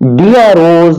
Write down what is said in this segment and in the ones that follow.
DROs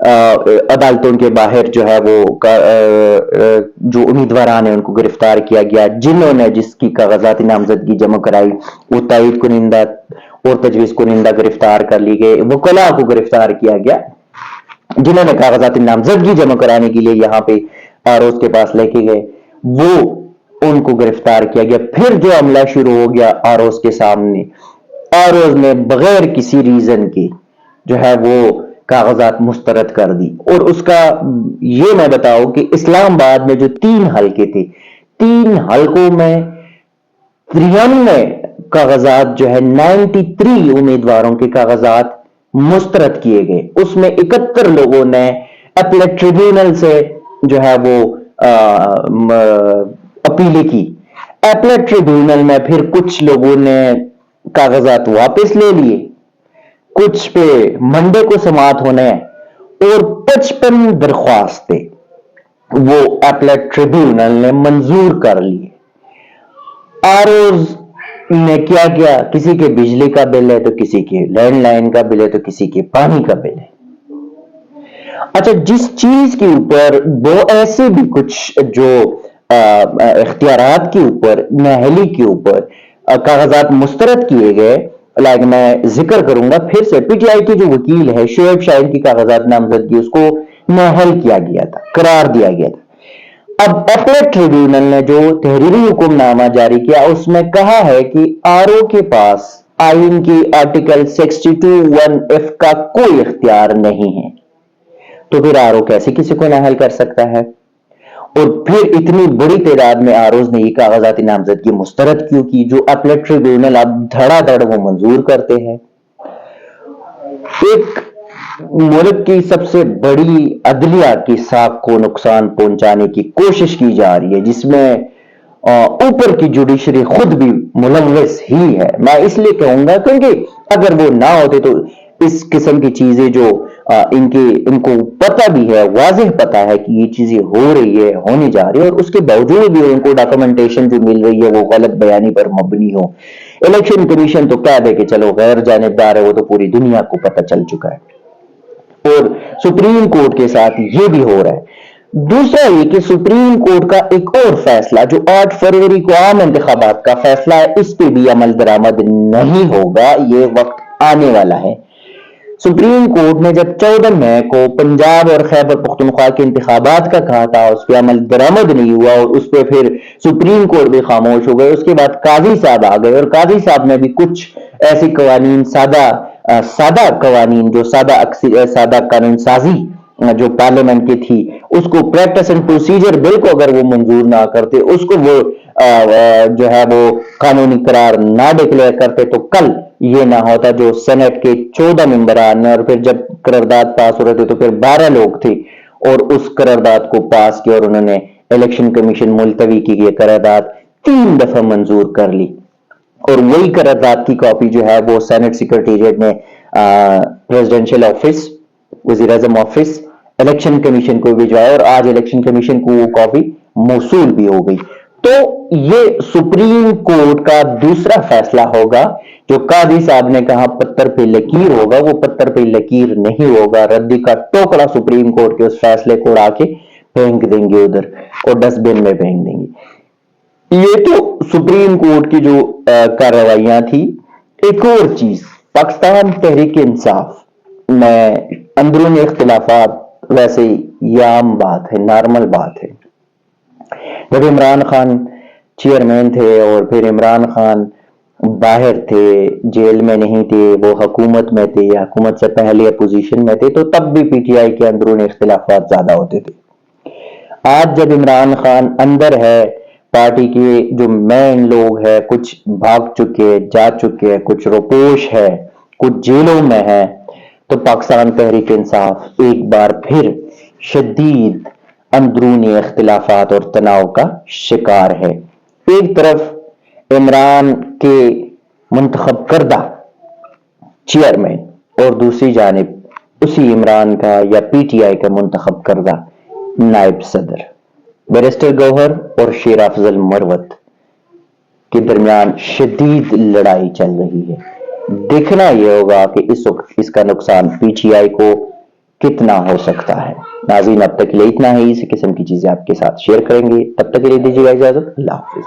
عدالتوں کے باہر جو ہے وہ جو امیدواران ہیں ان کو گرفتار کیا گیا، جنہوں نے جس کی کاغذات نامزدگی جمع کرائی وہ تائید کنندہ اور تجویز کنندہ گرفتار کر لی گئے، وکلاء کو گرفتار کیا گیا جنہوں نے کاغذات نامزدگی جمع کرانے کے لیے یہاں پہ آروز کے پاس لے کے گئے، وہ ان کو گرفتار کیا گیا۔ پھر جو عملہ شروع ہو گیا آروز کے سامنے، آروز نے بغیر کسی ریزن کے جو ہے وہ کاغذات مسترد کر دی، اور اس کا یہ میں بتاؤں کہ اسلام آباد میں جو 3 حلقے تھے، 3 حلقوں میں 93 کاغذات جو ہے 93 امیدواروں کے کاغذات مسترد کیے گئے، اس میں 71 لوگوں نے اپیلیٹ ٹریبیونل سے جو ہے وہ اپیل کی۔ اپیلیٹ ٹریبیونل میں پھر کچھ لوگوں نے کاغذات واپس لے لیے، کچھ پہ منڈے کو سماعت ہونے، اور 55 درخواستیں وہ اپیلیٹ ٹریبیونل نے منظور کر لی۔ آروز نے کیا کیا، کسی کے بجلی کا بل ہے تو کسی کے لینڈ لائن کا بل ہے تو کسی کے پانی کا بل ہے۔ اچھا، جس چیز کے اوپر وہ ایسے بھی کچھ جو اختیارات کے اوپر، نااہلی کے اوپر کاغذات مسترد کیے گئے، لائک میں ذکر کروں گا پھر سے، پی ٹی آئی کے جو وکیل ہے شعیب شاہین کی کاغذات نامزدگی اس کو نااہل کیا گیا تھا، قرار دیا گیا تھا۔ اب اپیلیٹ ٹریبیونل نے جو تحریری حکم نامہ جاری کیا اس میں کہا ہے کہ آر او کے پاس آئین کی آرٹیکل 62(1)(f) کا کوئی اختیار نہیں ہے، تو پھر آر او کیسے کسی کو نااہل کر سکتا ہے؟ اور پھر اتنی بڑی تعداد میں آروز نے یہ کاغذات نامزدگی مسترد کیوں کی جو اپیلیٹ ٹریبیونل اب دھڑا دھڑ وہ منظور کرتے ہیں؟ ایک ملک کی سب سے بڑی عدلیہ کی ساکھ کو نقصان پہنچانے کی کوشش کی جا رہی ہے، جس میں اوپر کی جوڈیشری خود بھی ملوث ہی ہے۔ میں اس لیے کہوں گا کیونکہ اگر وہ نہ ہوتے تو اس قسم کی چیزیں جو ان کو پتہ بھی ہے، واضح پتہ ہے کہ یہ چیزیں ہو رہی ہے، ہونے جا رہی ہے، اور اس کے باوجود بھی ان کو ڈاکومنٹیشن جو مل رہی ہے وہ غلط بیانی پر مبنی ہو۔ الیکشن کمیشن تو کہہ دے کہ چلو غیر جانبدار ہے، وہ تو پوری دنیا کو پتہ چل چکا ہے، اور سپریم کورٹ کے ساتھ یہ بھی ہو رہا ہے۔ دوسرا یہ کہ سپریم کورٹ کا ایک اور فیصلہ جو 8 فروری کو عام انتخابات کا فیصلہ ہے، اس پہ بھی عمل درآمد نہیں ہوگا، یہ وقت آنے والا ہے۔ سپریم کورٹ نے جب 14 مئی کو پنجاب اور خیبر پختونخوا کے انتخابات کا کہا تھا، اس پہ عمل درآمد نہیں ہوا، اور اس پہ پھر سپریم کورٹ بھی خاموش ہو گئے۔ اس کے بعد قاضی صاحب آ گئے، اور قاضی صاحب نے بھی کچھ ایسے قوانین، سادہ قوانین جو سادہ قانون سازی جو پارلیمنٹ کی تھی، اس کو پریکٹس اینڈ پروسیجر بل کو اگر وہ منظور نہ کرتے، اس کو وہ جو ہے وہ قانونی قرار نہ ڈکلیئر کرتے، تو کل یہ نہ ہوتا جو سینٹ کے 14 ممبران، اور پھر جب قرارداد پاس ہو رہے تھے تو پھر 12 لوگ تھے، اور اس قرارداد کو پاس کیا، اور انہوں نے الیکشن کمیشن ملتوی کی یہ قرارداد 3 دفعہ منظور کر لی، اور وہی قرارداد کی کاپی جو ہے وہ سینٹ سیکرٹریٹ میں پریزیڈنشل آفس، وزیر اعظم آفس، الیکشن کمیشن کو بھیجوایا، اور آج الیکشن کمیشن کو وہ کاپی موصول بھی ہو گئی۔ تو یہ سپریم کورٹ کا دوسرا فیصلہ ہوگا، جو قاضی صاحب نے کہا پتھر پہ لکیر ہوگا، وہ پتھر پہ لکیر نہیں ہوگا، ردی کا ٹوکڑا سپریم کورٹ کے اس فیصلے کو اڑا کے پھینک دیں گے ادھر، اور ڈسٹ بن میں پھینک دیں گے۔ یہ تو سپریم کورٹ کی جو کارروائیاں تھی۔ ایک اور چیز، پاکستان تحریک انصاف میں اندرونی اختلافات ویسے یہ عام بات ہے، نارمل بات ہے۔ جب عمران خان چیئرمین تھے، اور پھر عمران خان باہر تھے، جیل میں نہیں تھے، وہ حکومت میں تھے، حکومت سے پہلے اپوزیشن میں تھے، تو تب بھی پی ٹی آئی کے اندرونی اختلافات زیادہ ہوتے تھے۔ آج جب عمران خان اندر ہے، پارٹی کے جو مین لوگ ہیں کچھ بھاگ چکے، جا چکے، کچھ روپوش ہے، کچھ جیلوں میں ہے، تو پاکستان تحریک انصاف ایک بار پھر شدید اندرونی اختلافات اور تناؤ کا شکار ہے۔ ایک طرف عمران کے منتخب کردہ چیئرمین، اور دوسری جانب اسی عمران کا یا پی ٹی آئی کا منتخب کردہ نائب صدر بیرسٹر گوہر اور شیر افضل مروت کے درمیان شدید لڑائی چل رہی ہے۔ دیکھنا یہ ہوگا کہ اس وقت اس کا نقصان پی ٹی آئی کو کتنا ہو سکتا ہے۔ ناظرین اب تک کے لیے اتنا ہے، اسی قسم کی چیزیں آپ کے ساتھ شیئر کریں گے، تب تک کے لیے دیجیے گا اجازت، اللہ حافظ۔